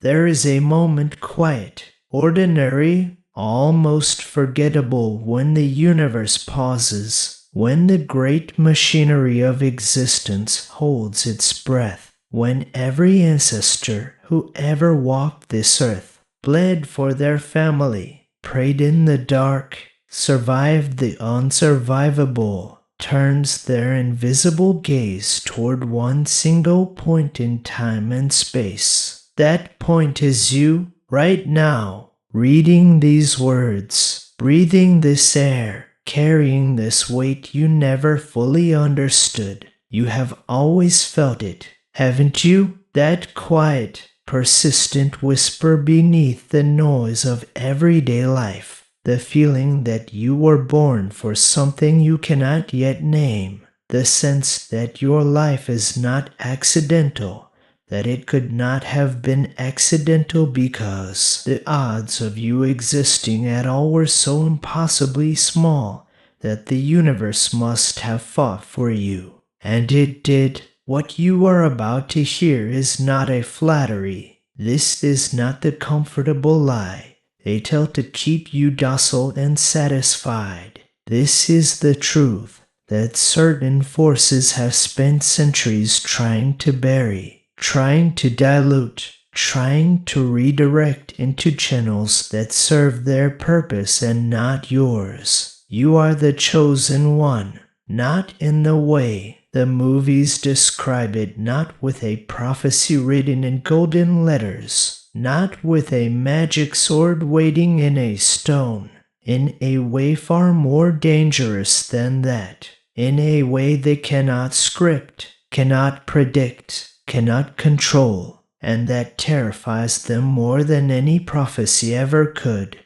There is a moment quiet, ordinary, almost forgettable when the universe pauses, when the great machinery of existence holds its breath, when every ancestor who ever walked this earth bled for their family, prayed in the dark, survived the unsurvivable, turns their invisible gaze toward one single point in time and space. That point is you, right now, reading these words, breathing this air, carrying this weight you never fully understood. You have always felt it, haven't you? That quiet, persistent whisper beneath the noise of everyday life. The feeling that you were born for something you cannot yet name. The sense that your life is not accidental, that it could not have been accidental because the odds of you existing at all were so impossibly small that the universe must have fought for you. And it did. What you are about to hear is not a flattery. This is not the comfortable lie they tell to keep you docile and satisfied. This is the truth that certain forces have spent centuries trying to bury, trying to dilute, trying to redirect into channels that serve their purpose and not yours. You are the chosen one, not in the way the movies describe it, not with a prophecy written in golden letters, not with a magic sword waiting in a stone, in a way far more dangerous than that, in a way they cannot script, cannot predict, cannot control, and that terrifies them more than any prophecy ever could.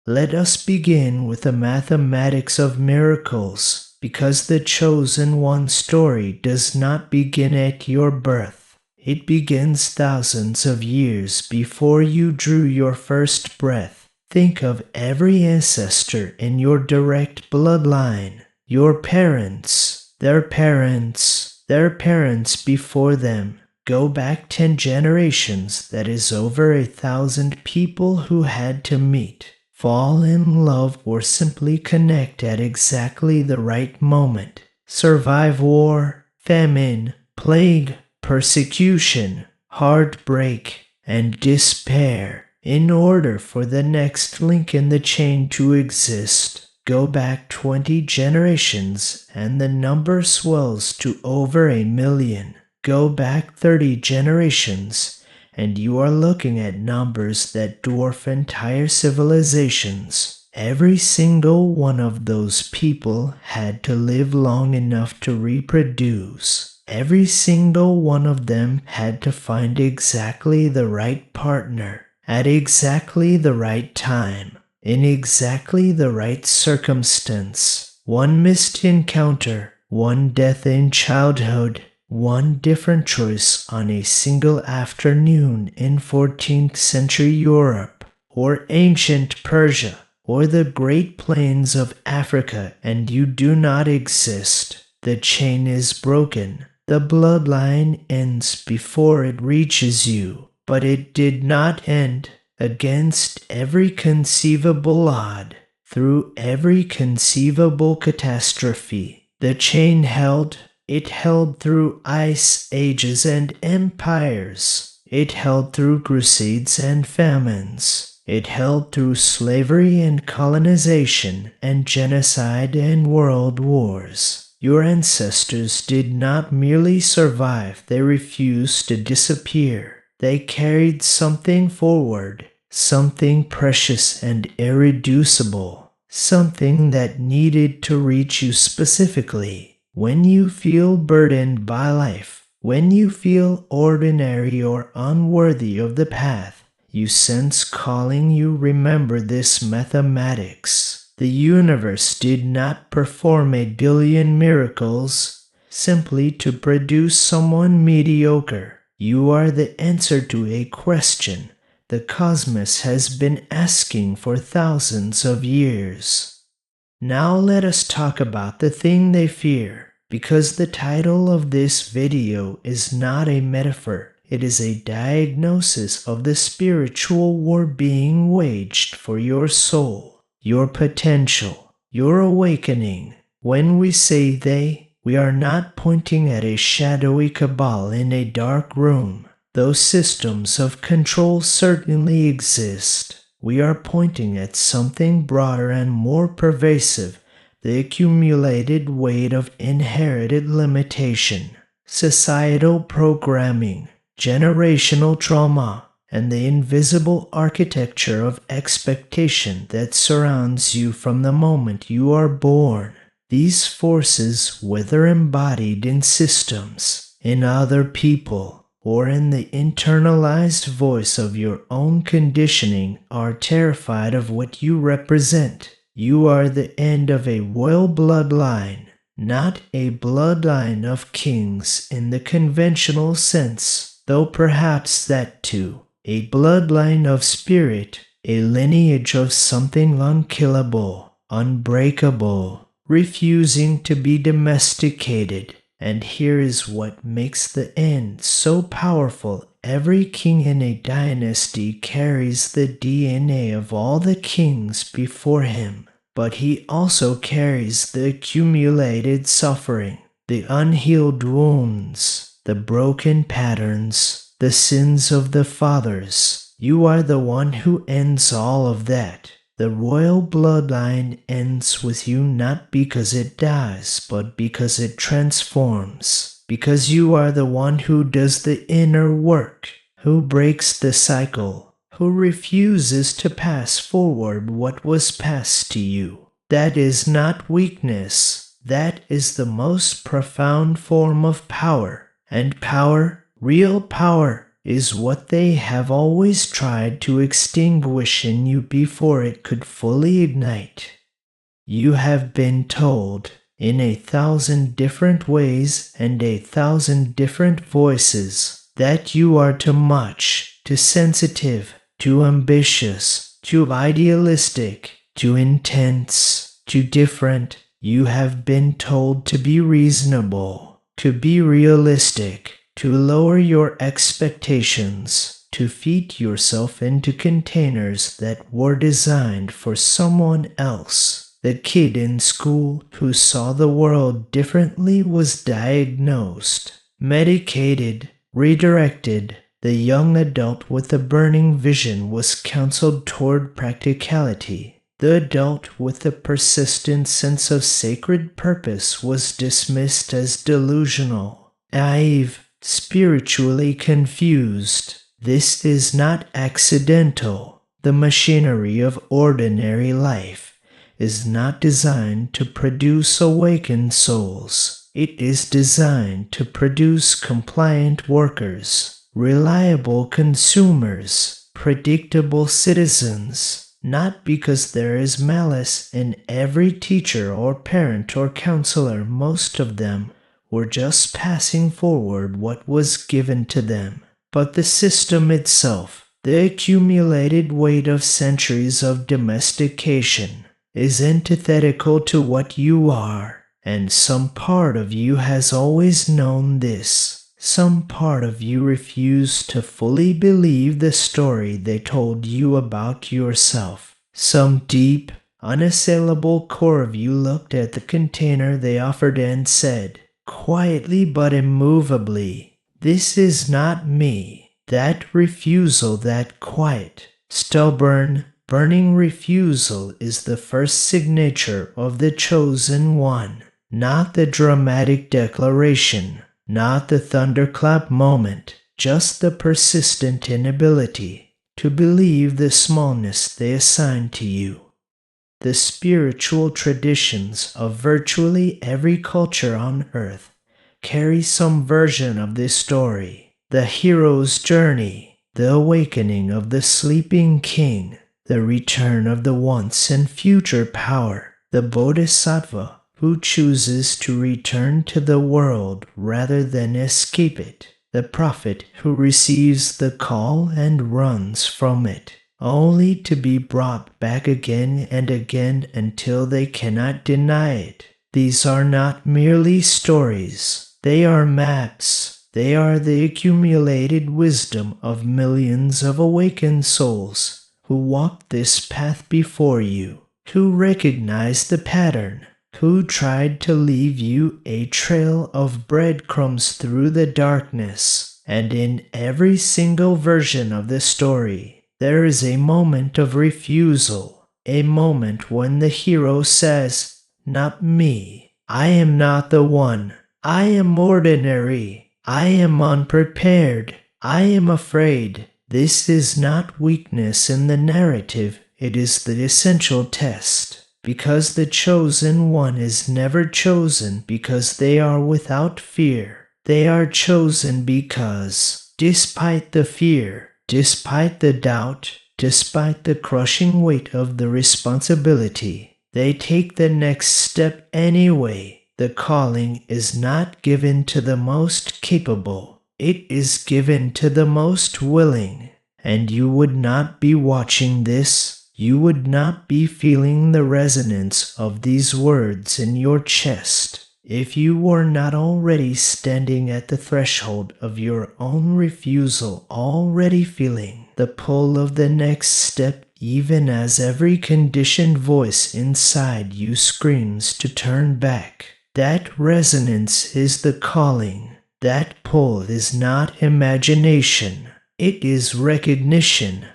Let us begin with the mathematics of miracles, because the chosen one story does not begin at your birth. It begins thousands of years before you drew your first breath. Think of every ancestor in your direct bloodline, your parents, their parents, their parents before them. Go back 10 generations, that is over 1,000 people who had to meet, fall in love, or simply connect at exactly the right moment. Survive war, famine, plague, persecution, heartbreak, and despair in order for the next link in the chain to exist. Go back 20 generations and the number swells to over 1 million. Go back 30 generations and you are looking at numbers that dwarf entire civilizations. Every single one of those people had to live long enough to reproduce. Every single one of them had to find exactly the right partner, at exactly the right time, in exactly the right circumstance. One missed encounter, one death in childhood, one different choice on a single afternoon in 14th century Europe, or ancient Persia, or the Great Plains of Africa, and you do not exist. The chain is broken. The bloodline ends before it reaches you, but it did not end. Against every conceivable odd, through every conceivable catastrophe, the chain held. It held through ice ages and empires. It held through crusades and famines. It held through slavery and colonization and genocide and world wars. Your ancestors did not merely survive, they refused to disappear. They carried something forward, something precious and irreducible, something that needed to reach you specifically. When you feel burdened by life, when you feel ordinary or unworthy of the path you sense calling you, remember this mathematics. The universe did not perform 1 billion miracles simply to produce someone mediocre. You are the answer to a question the cosmos has been asking for thousands of years. Now let us talk about the thing they fear, because the title of this video is not a metaphor, It is a diagnosis of the spiritual war being waged for your soul, your potential, your awakening. When we say they, we are not pointing at a shadowy cabal in a dark room. Those systems of control certainly exist. We are pointing at something broader and more pervasive, the accumulated weight of inherited limitation, societal programming, generational trauma, and the invisible architecture of expectation that surrounds you from the moment you are born. These forces, whether embodied in systems, in other people, or in the internalized voice of your own conditioning, are terrified of what you represent. You are the end of a royal bloodline, not a bloodline of kings in the conventional sense, though perhaps that too. A bloodline of spirit, a lineage of something unkillable, unbreakable, refusing to be domesticated. And here is what makes the end so powerful. Every king in a dynasty carries the DNA of all the kings before him, but he also carries the accumulated suffering, the unhealed wounds, the broken patterns, the sins of the fathers. You are the one who ends all of that. The royal bloodline ends with you not because it dies, but because it transforms. Because you are the one who does the inner work, who breaks the cycle, who refuses to pass forward what was passed to you. That is not weakness. That is the most profound form of power. And power, real power, is what they have always tried to extinguish in you before it could fully ignite. You have been told, in 1,000 different ways and 1,000 different voices, that you are too much, too sensitive, too ambitious, too idealistic, too intense, too different. You have been told to be reasonable, to be realistic, to lower your expectations, to feed yourself into containers that were designed for someone else. The kid in school who saw the world differently was diagnosed, medicated, redirected. The young adult with a burning vision was counseled toward practicality. The adult with a persistent sense of sacred purpose was dismissed as delusional, naive, spiritually confused. This is not accidental. The machinery of ordinary life is not designed to produce awakened souls. It is designed to produce compliant workers, reliable consumers, predictable citizens. Not because there is malice in every teacher or parent or counselor. Most of them were just passing forward what was given to them. But the system itself, the accumulated weight of centuries of domestication, is antithetical to what you are. And some part of you has always known this. Some part of you refused to fully believe the story they told you about yourself. Some deep, unassailable core of you looked at the container they offered and said, quietly but immovably, "This is not me." That refusal, that quiet, stubborn, burning refusal is the first signature of the chosen one, not the dramatic declaration, not the thunderclap moment, just the persistent inability to believe the smallness they assign to you. The spiritual traditions of virtually every culture on earth carry some version of this story. The hero's journey, the awakening of the sleeping king, the return of the once and future power, the bodhisattva who chooses to return to the world rather than escape it, the prophet who receives the call and runs from it, only to be brought back again and again until they cannot deny it. These are not merely stories. They are maps. They are the accumulated wisdom of millions of awakened souls who walked this path before you, who recognized the pattern, who tried to leave you a trail of breadcrumbs through the darkness. And in every single version of the story, there is a moment of refusal, a moment when the hero says, "Not me. I am not the one. I am ordinary. I am unprepared. I am afraid." This is not weakness in the narrative, it is the essential test. Because the chosen one is never chosen because they are without fear. They are chosen because, despite the fear, despite the doubt, despite the crushing weight of the responsibility, they take the next step anyway. The calling is not given to the most capable. It is given to the most willing. And you would not be watching this. You would not be feeling the resonance of these words in your chest if you were not already standing at the threshold of your own refusal, already feeling the pull of the next step, even as every conditioned voice inside you screams to turn back. That resonance is the calling. That pull is not imagination. It is recognition.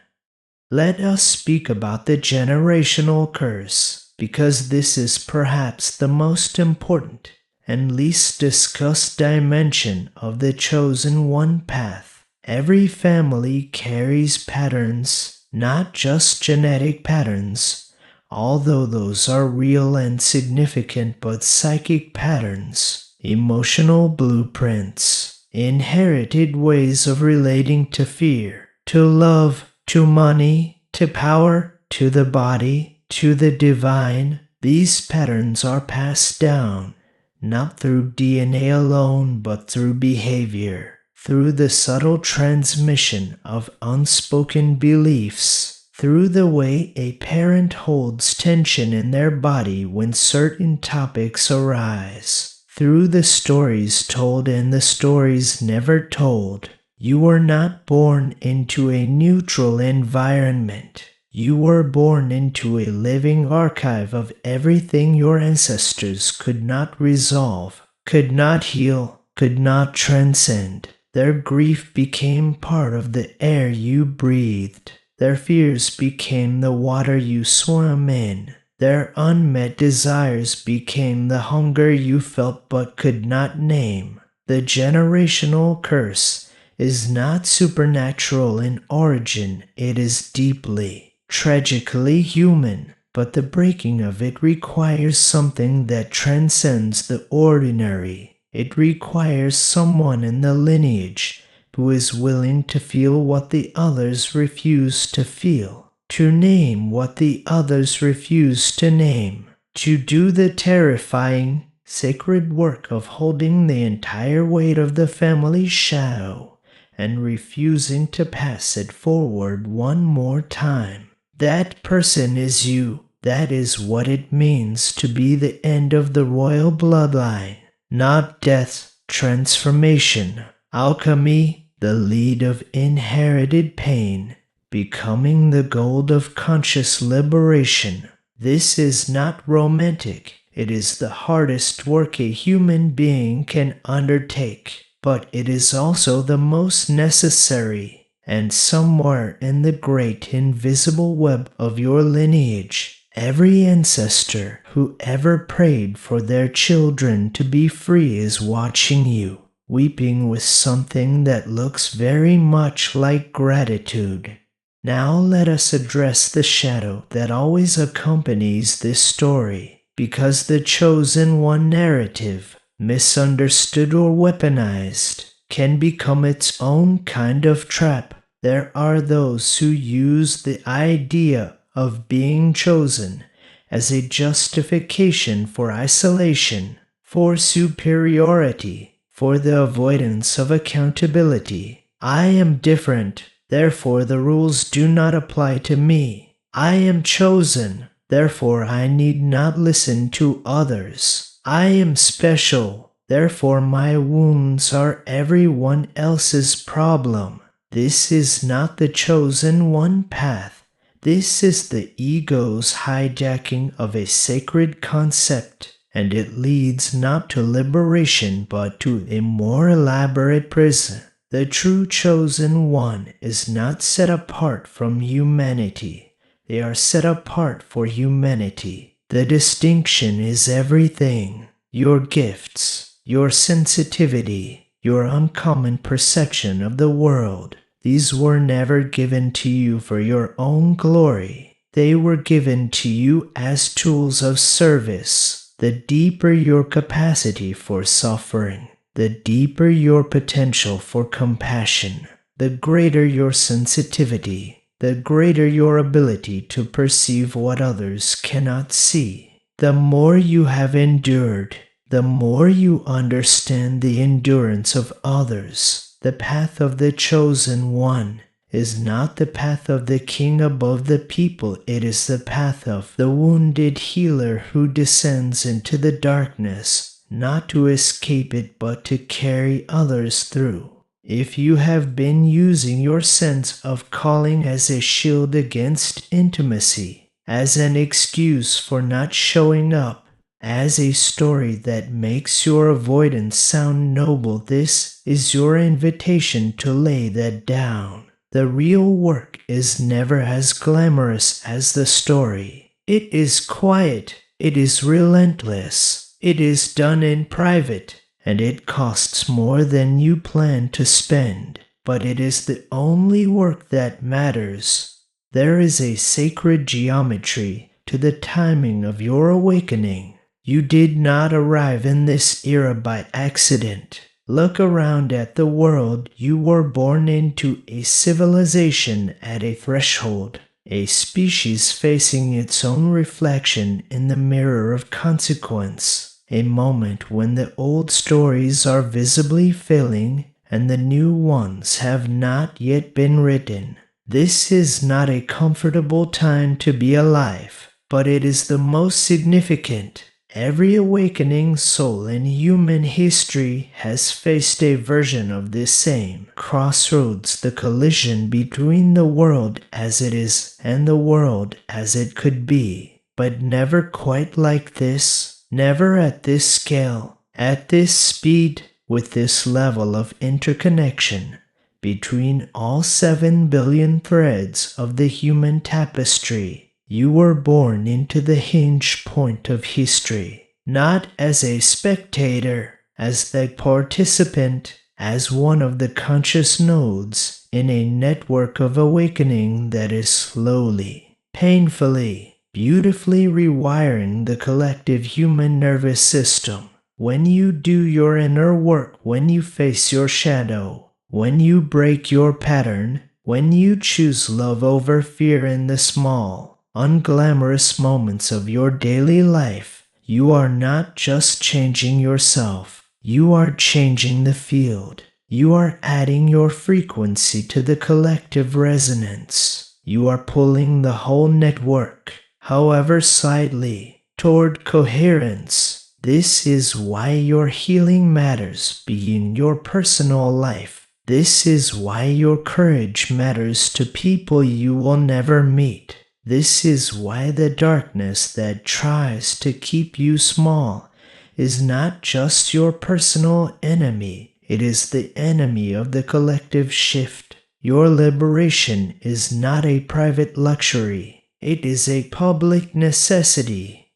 Let us speak about the generational curse, because this is perhaps the most important and least discussed dimension of the chosen one path. Every family carries patterns, not just genetic patterns, although those are real and significant, but psychic patterns, emotional blueprints, inherited ways of relating to fear, to love, to money, to power, to the body, to the divine. These patterns are passed down, not through DNA alone, but through behavior, through the subtle transmission of unspoken beliefs, through the way a parent holds tension in their body when certain topics arise, through the stories told and the stories never told. You were not born into a neutral environment. You were born into a living archive of everything your ancestors could not resolve, could not heal, could not transcend. Their grief became part of the air you breathed. Their fears became the water you swam in. Their unmet desires became the hunger you felt but could not name. The generational curse is not supernatural in origin, it is deeply, tragically human, but the breaking of it requires something that transcends the ordinary. It requires someone in the lineage who is willing to feel what the others refuse to feel, to name what the others refuse to name, to do the terrifying, sacred work of holding the entire weight of the family's shadow and refusing to pass it forward one more time. That person is you. That is what it means to be the end of the royal bloodline. Not death, transformation, alchemy, the lead of inherited pain, becoming the gold of conscious liberation. This is not romantic. It is the hardest work a human being can undertake. But it is also the most necessary, and somewhere in the great invisible web of your lineage, every ancestor who ever prayed for their children to be free is watching you, weeping with something that looks very much like gratitude. Now let us address the shadow that always accompanies this story, because the chosen one narrative, misunderstood or weaponized, can become its own kind of trap. There are those who use the idea of being chosen as a justification for isolation, for superiority, for the avoidance of accountability. I am different, therefore the rules do not apply to me. I am chosen, therefore I need not listen to others. I am special, Therefore my wounds are everyone else's problem. This is not the chosen one path. This is the ego's hijacking of a sacred concept, and it leads not to liberation but to a more elaborate prison. The true chosen one is not set apart from humanity. They are set apart for humanity. The distinction is everything. Your gifts, your sensitivity, your uncommon perception of the world. These were never given to you for your own glory. They were given to you as tools of service. The deeper your capacity for suffering, the deeper your potential for compassion, the greater your sensitivity, the greater your ability to perceive what others cannot see. The more you have endured, the more you understand the endurance of others. The path of the chosen one is not the path of the king above the people. It is the path of the wounded healer who descends into the darkness, not to escape it but to carry others through. If you have been using your sense of calling as a shield against intimacy, as an excuse for not showing up, as a story that makes your avoidance sound noble, this is your invitation to lay that down. The real work is never as glamorous as the story. It is quiet, it is relentless, it is done in private, and it costs more than you plan to spend. But it is the only work that matters. There is a sacred geometry to the timing of your awakening. You did not arrive in this era by accident. Look around at the world. You were born into a civilization at a threshold, a species facing its own reflection in the mirror of consequence, a moment when the old stories are visibly failing and the new ones have not yet been written. This is not a comfortable time to be alive, but it is the most significant. Every awakening soul in human history has faced a version of this same crossroads, the collision between the world as it is and the world as it could be. But never quite like this, never at this scale, at this speed, with this level of interconnection between all 7 billion threads of the human tapestry. You were born into the hinge point of history, not as a spectator, as the participant, as one of the conscious nodes in a network of awakening that is slowly, painfully, beautifully rewiring the collective human nervous system. When you do your inner work, when you face your shadow, when you break your pattern, when you choose love over fear in the small, unglamorous moments of your daily life, you are not just changing yourself, you are changing the field. You are adding your frequency to the collective resonance. You are pulling the whole network, however slightly, toward coherence. This is why your healing matters beyond your personal life. This is why your courage matters to people you will never meet. This is why the darkness that tries to keep you small is not just your personal enemy, it is the enemy of the collective shift. Your liberation is not a private luxury, it is a public necessity.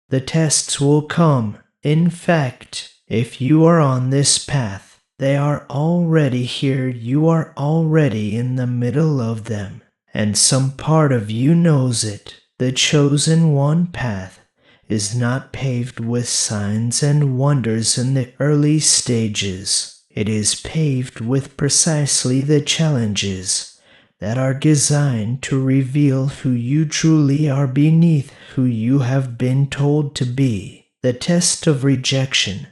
The tests will come. In fact, if you are on this path, they are already here. You are already in the middle of them. And some part of you knows it. The chosen one path is not paved with signs and wonders in the early stages. It is paved with precisely the challenges that are designed to reveal who you truly are beneath who you have been told to be. The test of rejection.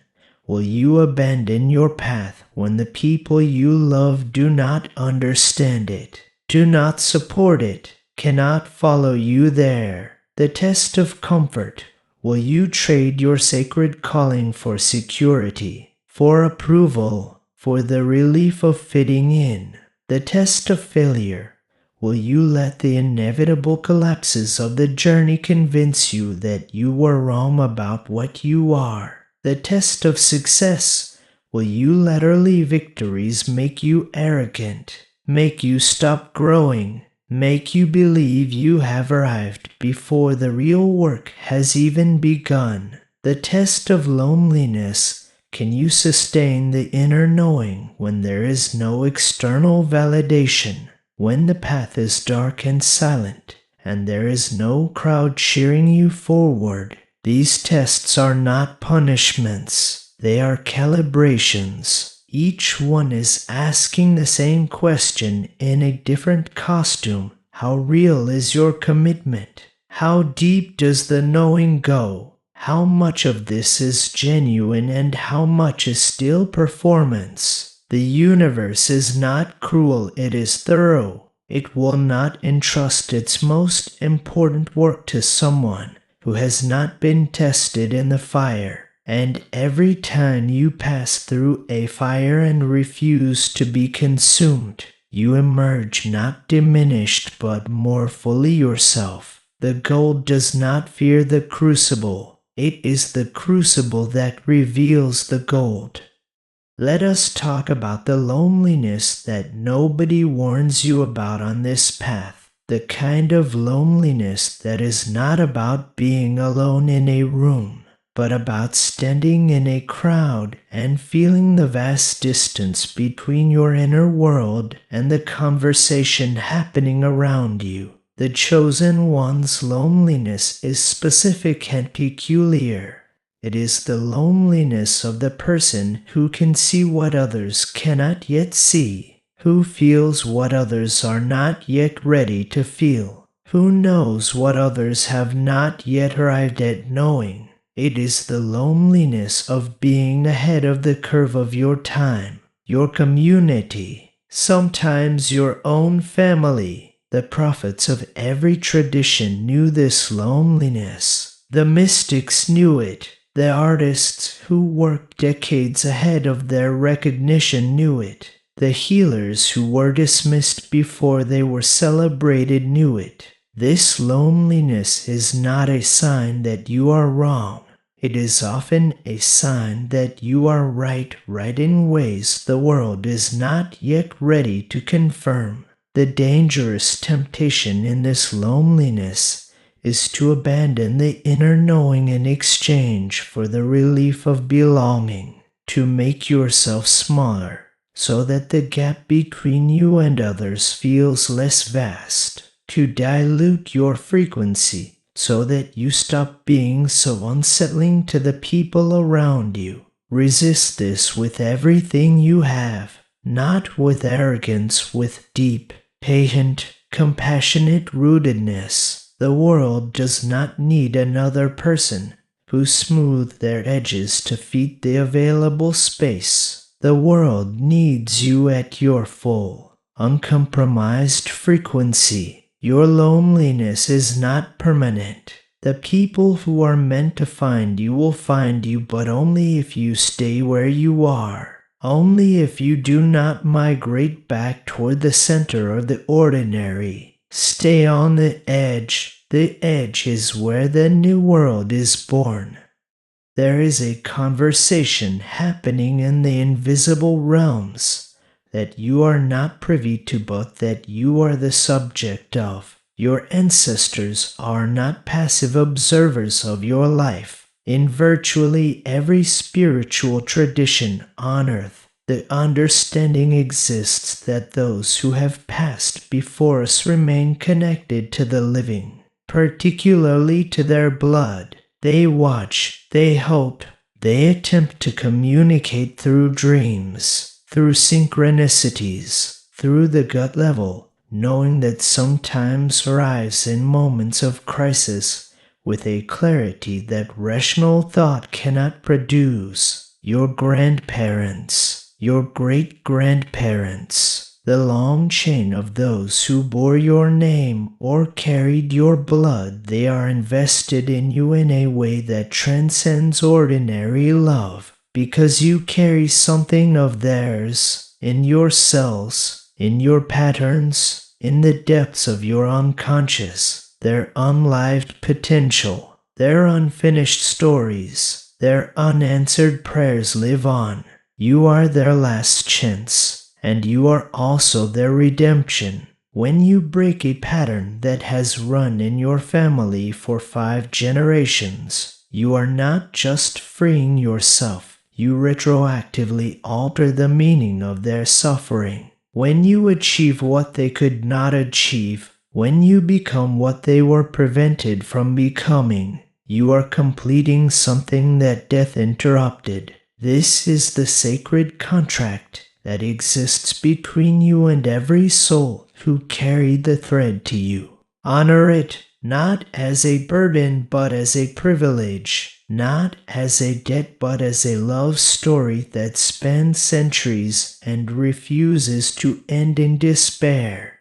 Will you abandon your path when the people you love do not understand it? Do not support it, cannot follow you there. The test of comfort. Will you trade your sacred calling for security, for approval, for the relief of fitting in, the test of failure? Will you let the inevitable collapses of the journey convince you that you were wrong about what you are? The test of success. Will you let early victories make you arrogant, make you stop growing, make you believe you have arrived before the real work has even begun? The test of loneliness. Can you sustain the inner knowing when there is no external validation? When the path is dark and silent, and there is no crowd cheering you forward? These tests are not punishments, they are calibrations. Each one is asking the same question in a different costume. How real is your commitment? How deep does the knowing go? How much of this is genuine and how much is still performance? The universe is not cruel, it is thorough. It will not entrust its most important work to someone who has not been tested in the fire. And every time you pass through a fire and refuse to be consumed, you emerge not diminished but more fully yourself. The gold does not fear the crucible. It is the crucible that reveals the gold. Let us talk about the loneliness that nobody warns you about on this path. The kind of loneliness that is not about being alone in a room, but about standing in a crowd and feeling the vast distance between your inner world and the conversation happening around you. The chosen one's loneliness is specific and peculiar. It is the loneliness of the person who can see what others cannot yet see, who feels what others are not yet ready to feel, who knows what others have not yet arrived at knowing. It is the loneliness of being ahead of the curve of your time, your community, sometimes your own family. The prophets of every tradition knew this loneliness. The mystics knew it. The artists who worked decades ahead of their recognition knew it. The healers who were dismissed before they were celebrated knew it. This loneliness is not a sign that you are wrong. It is often a sign that you are right in ways the world is not yet ready to confirm. The dangerous temptation in this loneliness is to abandon the inner knowing in exchange for the relief of belonging, to make yourself smaller, so that the gap between you and others feels less vast, to dilute your frequency, so that you stop being so unsettling to the people around you. Resist this with everything you have, not with arrogance, with deep, patient, compassionate rootedness. The world does not need another person who smooth their edges to feed the available space. The world needs you at your full, uncompromised frequency. Your loneliness is not permanent. The people who are meant to find you will find you, but only if you stay where you are. Only if you do not migrate back toward the center of the ordinary. Stay on the edge. The edge is where the new world is born. There is a conversation happening in the invisible realms that you are not privy to, but that you are the subject of. Your ancestors are not passive observers of your life. In virtually every spiritual tradition on earth, the understanding exists that those who have passed before us remain connected to the living, particularly to their blood. They watch, they hope, they attempt to communicate through dreams, through synchronicities, through the gut level, knowing that sometimes arrives in moments of crisis with a clarity that rational thought cannot produce. Your grandparents, your great-grandparents, The long chain of those who bore your name or carried your blood, they are invested in you in a way that transcends ordinary love, because you carry something of theirs in your cells, in your patterns, in the depths of your unconscious, their unlived potential, their unfinished stories, their unanswered prayers live on. You are their last chance. And you are also their redemption. When you break a pattern that has run in your family for 5 generations, you are not just freeing yourself, you retroactively alter the meaning of their suffering. When you achieve what they could not achieve, when you become what they were prevented from becoming, you are completing something that death interrupted. This is the sacred contract that exists between you and every soul who carried the thread to you. Honor it, not as a burden but as a privilege, not as a debt but as a love story that spans centuries and refuses to end in despair.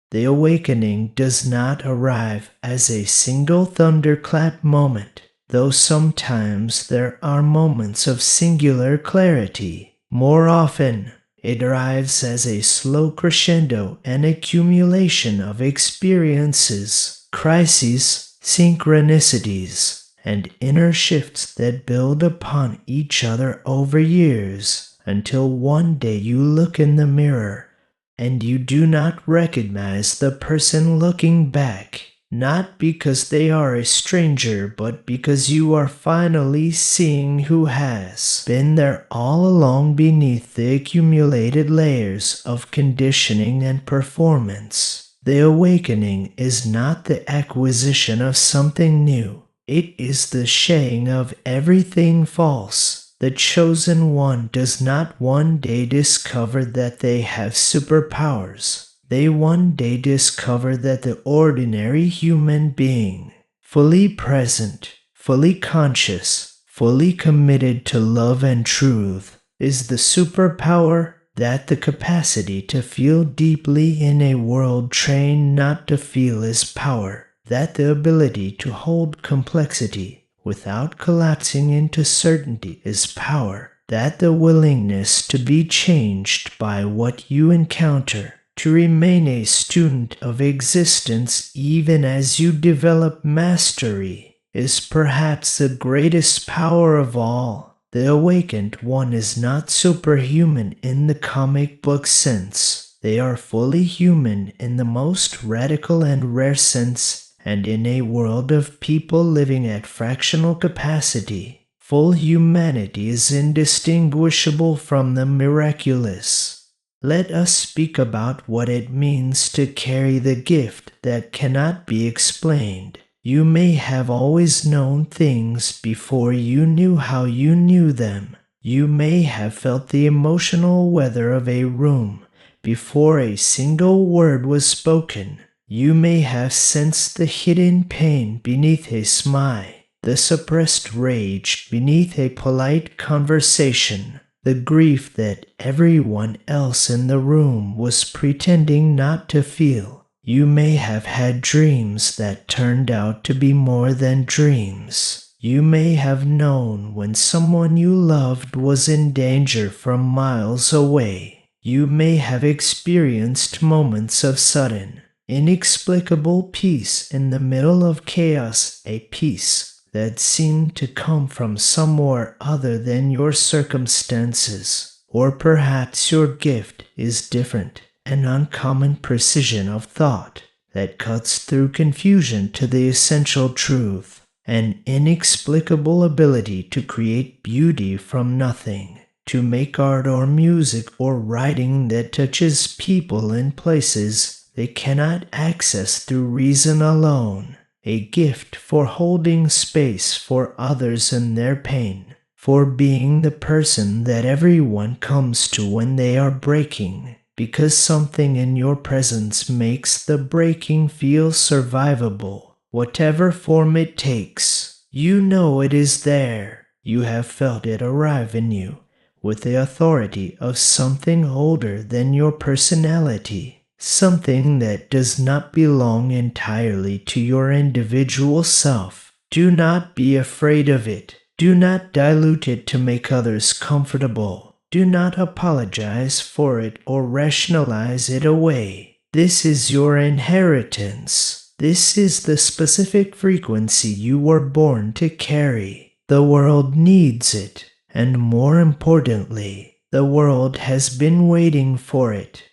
The awakening does not arrive as a single thunderclap moment, though sometimes there are moments of singular clarity. More often, it arrives as a slow crescendo and accumulation of experiences, crises, synchronicities, and inner shifts that build upon each other over years until one day you look in the mirror and you do not recognize the person looking back. Not because they are a stranger, but because you are finally seeing who has been there all along beneath the accumulated layers of conditioning and performance. The awakening is not the acquisition of something new. It is the shedding of everything false. The chosen one does not one day discover that they have superpowers. They one day discover that the ordinary human being, fully present, fully conscious, fully committed to love and truth, is the superpower, that the capacity to feel deeply in a world trained not to feel is power, that the ability to hold complexity without collapsing into certainty is power, that the willingness to be changed by what you encounter, to remain a student of existence even as you develop mastery, is perhaps the greatest power of all. The awakened one is not superhuman in the comic book sense. They are fully human in the most radical and rare sense, and in a world of people living at fractional capacity, full humanity is indistinguishable from the miraculous. Let us speak about what it means to carry the gift that cannot be explained. You may have always known things before you knew how you knew them. You may have felt the emotional weather of a room before a single word was spoken. You may have sensed the hidden pain beneath a smile, the suppressed rage beneath a polite conversation, the grief that everyone else in the room was pretending not to feel. You may have had dreams that turned out to be more than dreams. You may have known when someone you loved was in danger from miles away. You may have experienced moments of sudden, inexplicable peace in the middle of chaos, a peace that seemed to come from somewhere other than your circumstances. Or perhaps your gift is different, an uncommon precision of thought that cuts through confusion to the essential truth, an inexplicable ability to create beauty from nothing, to make art or music or writing that touches people in places they cannot access through reason alone. A gift for holding space for others in their pain, for being the person that everyone comes to when they are breaking, because something in your presence makes the breaking feel survivable, whatever form it takes. You know it is there. You have felt it arrive in you with the authority of something older than your personality, something that does not belong entirely to your individual self. Do not be afraid of it. Do not dilute it to make others comfortable. Do not apologize for it or rationalize it away. This is your inheritance. This is the specific frequency you were born to carry. The world needs it, and more importantly, the world has been waiting for it.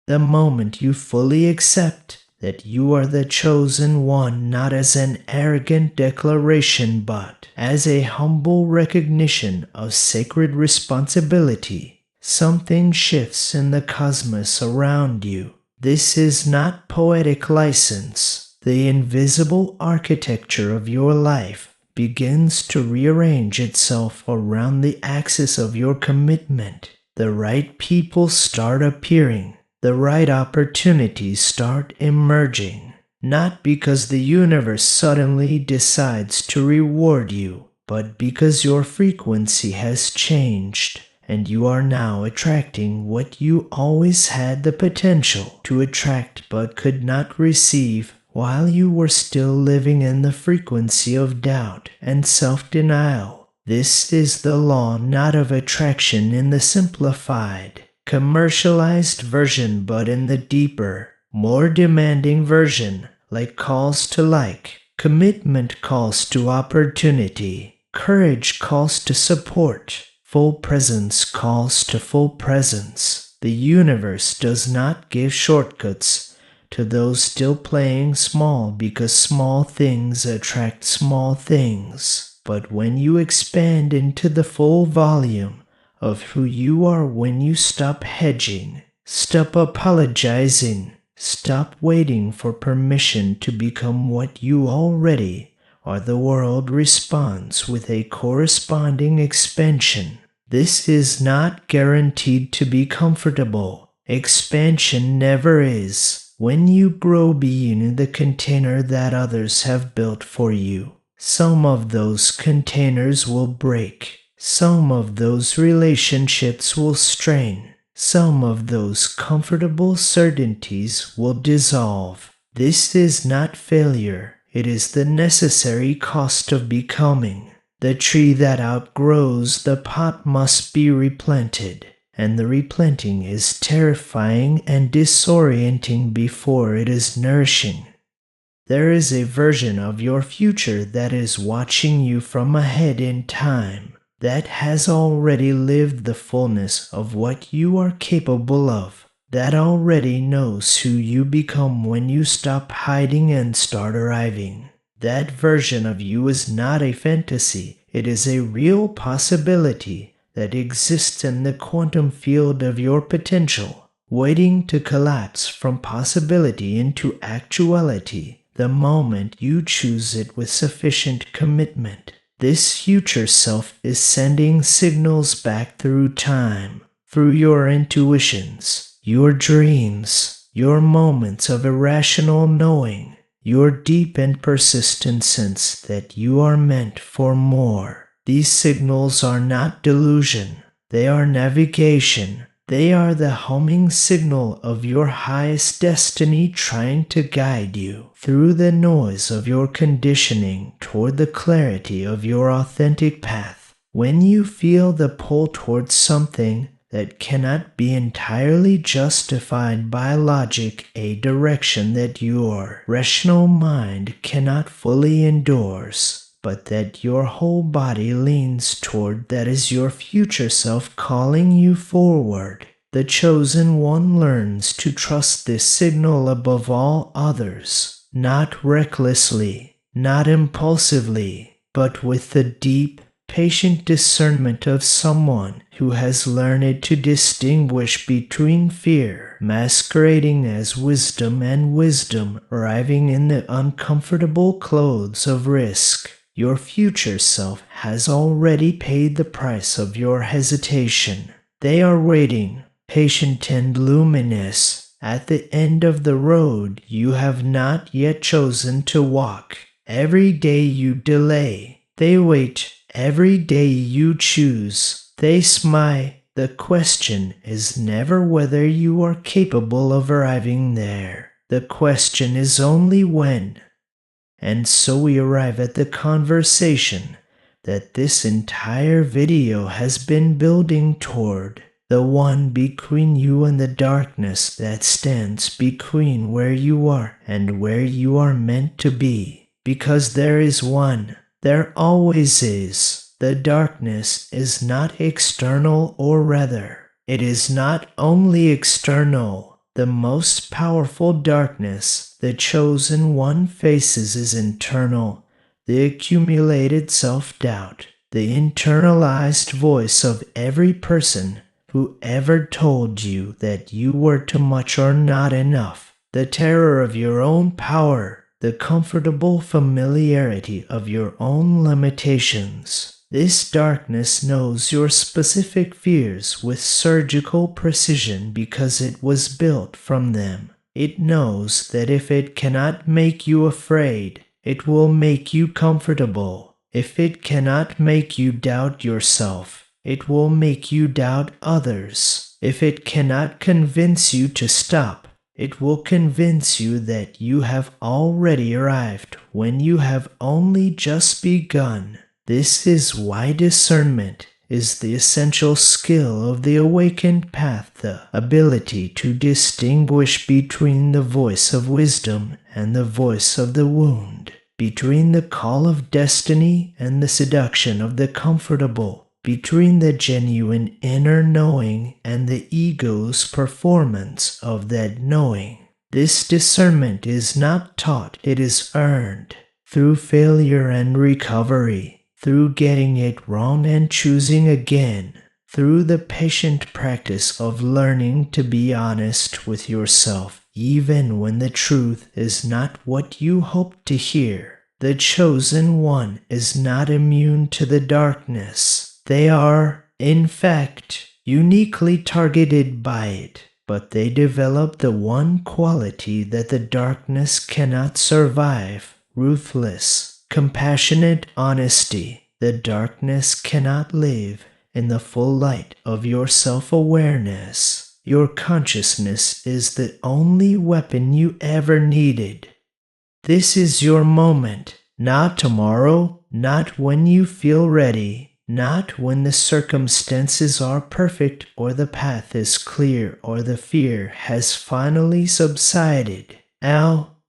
The moment you fully accept that you are the chosen one, not as an arrogant declaration but as a humble recognition of sacred responsibility, something shifts in the cosmos around you. This is not poetic license. The invisible architecture of your life begins to rearrange itself around the axis of your commitment. The right people start appearing. The right opportunities start emerging, not because the universe suddenly decides to reward you, but because your frequency has changed, and you are now attracting what you always had the potential to attract but could not receive while you were still living in the frequency of doubt and self-denial. This is the law not of attraction in the simplified, commercialized version, but in the deeper, more demanding version, like calls to like. Commitment calls to opportunity. Courage calls to support. Full presence calls to full presence. The universe does not give shortcuts to those still playing small because small things attract small things. But when you expand into the full volume of who you are, when you stop hedging, stop apologizing, stop waiting for permission to become what you already are, the world responds with a corresponding expansion. This is not guaranteed to be comfortable. Expansion never is. When you grow beyond the container that others have built for you, some of those containers will break. Some of those relationships will strain. Some of those comfortable certainties will dissolve. This is not failure. It is the necessary cost of becoming. The tree that outgrows the pot must be replanted, and the replanting is terrifying and disorienting before it is nourishing. There is a version of your future that is watching you from ahead in time, that has already lived the fullness of what you are capable of, that already knows who you become when you stop hiding and start arriving. That version of you is not a fantasy, it is a real possibility that exists in the quantum field of your potential, waiting to collapse from possibility into actuality the moment you choose it with sufficient commitment. This future self is sending signals back through time, through your intuitions, your dreams, your moments of irrational knowing, your deep and persistent sense that you are meant for more. These signals are not delusion, they are navigation. They are the homing signal of your highest destiny trying to guide you through the noise of your conditioning toward the clarity of your authentic path. When you feel the pull towards something that cannot be entirely justified by logic, a direction that your rational mind cannot fully endorse, but that your whole body leans toward, that is your future self calling you forward. The chosen one learns to trust this signal above all others, not recklessly, not impulsively, but with the deep, patient discernment of someone who has learned to distinguish between fear masquerading as wisdom and wisdom arriving in the uncomfortable clothes of risk. Your future self has already paid the price of your hesitation. They are waiting, patient and luminous, at the end of the road you have not yet chosen to walk. Every day you delay, they wait. Every day you choose, they smile. The question is never whether you are capable of arriving there. The question is only when. And so we arrive at the conversation that this entire video has been building toward, the one between you and the darkness that stands between where you are and where you are meant to be. Because there is one, there always is. The darkness is not external, or rather, it is not only external. The most powerful darkness the chosen one faces is internal, the accumulated self-doubt, the internalized voice of every person who ever told you that you were too much or not enough, the terror of your own power, the comfortable familiarity of your own limitations. This darkness knows your specific fears with surgical precision because it was built from them. It knows that if it cannot make you afraid, it will make you comfortable. If it cannot make you doubt yourself, it will make you doubt others. If it cannot convince you to stop, it will convince you that you have already arrived when you have only just begun. This is why discernment is the essential skill of the awakened path, the ability to distinguish between the voice of wisdom and the voice of the wound, between the call of destiny and the seduction of the comfortable, between the genuine inner knowing and the ego's performance of that knowing. This discernment is not taught, it is earned through failure and recovery, through getting it wrong and choosing again, through the patient practice of learning to be honest with yourself, even when the truth is not what you hoped to hear. The chosen one is not immune to the darkness. They are, in fact, uniquely targeted by it, but they develop the one quality that the darkness cannot survive: ruthless, compassionate honesty. The darkness cannot live in the full light of your self-awareness. Your consciousness is the only weapon you ever needed. This is your moment, not tomorrow, not when you feel ready, not when the circumstances are perfect or the path is clear or the fear has finally subsided.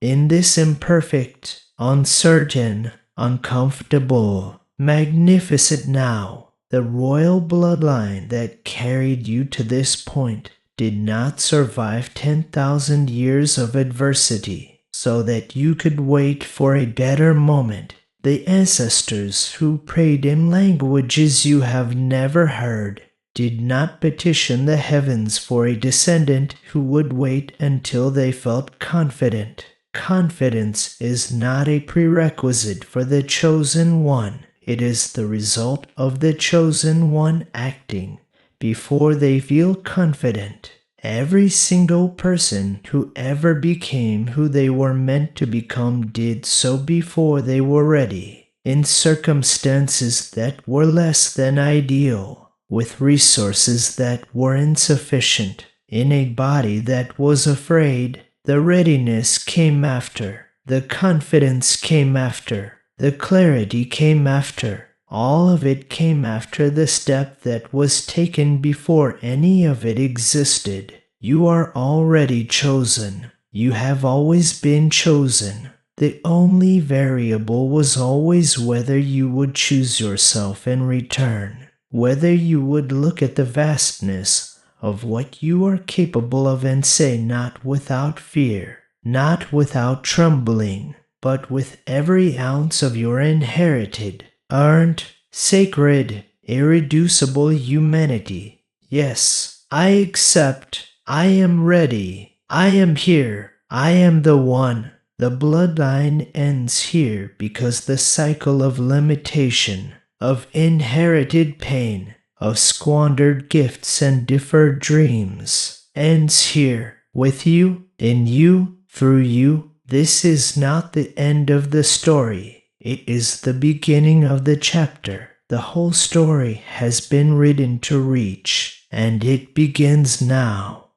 In this imperfect, uncertain, uncomfortable, magnificent now, the royal bloodline that carried you to this point did not survive 10,000 years of adversity so that you could wait for a better moment. The ancestors who prayed in languages you have never heard did not petition the heavens for a descendant who would wait until they felt confident. Confidence is not a prerequisite for the chosen one. It is the result of the chosen one acting before they feel confident. Every single person who ever became who they were meant to become did so before they were ready, in circumstances that were less than ideal, with resources that were insufficient, in a body that was afraid. The readiness came after, the confidence came after, the clarity came after. All of it came after the step that was taken before any of it existed. You are already chosen. You have always been chosen. The only variable was always whether you would choose yourself in return, whether you would look at the vastness of what you are capable of and say, not without fear, not without trembling, but with every ounce of your inherited, earned, sacred, irreducible humanity. Yes, I accept. I am ready. I am here. I am the one. The bloodline ends here because the cycle of limitation, of inherited pain, of squandered gifts and deferred dreams, ends here, with you, in you, through you. This is not the end of the story. It is the beginning of the chapter. The whole story has been written to reach and it begins now.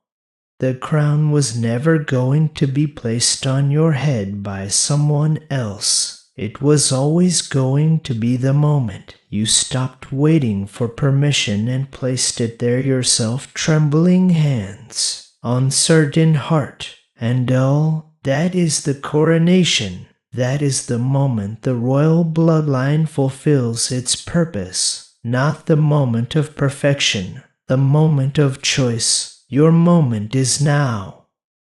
The crown was never going to be placed on your head by someone else. It was always going to be the moment you stopped waiting for permission and placed it there yourself, trembling hands, uncertain heart, and all. That is the coronation. That is the moment the royal bloodline fulfills its purpose, not the moment of perfection, the moment of choice. Your moment is now.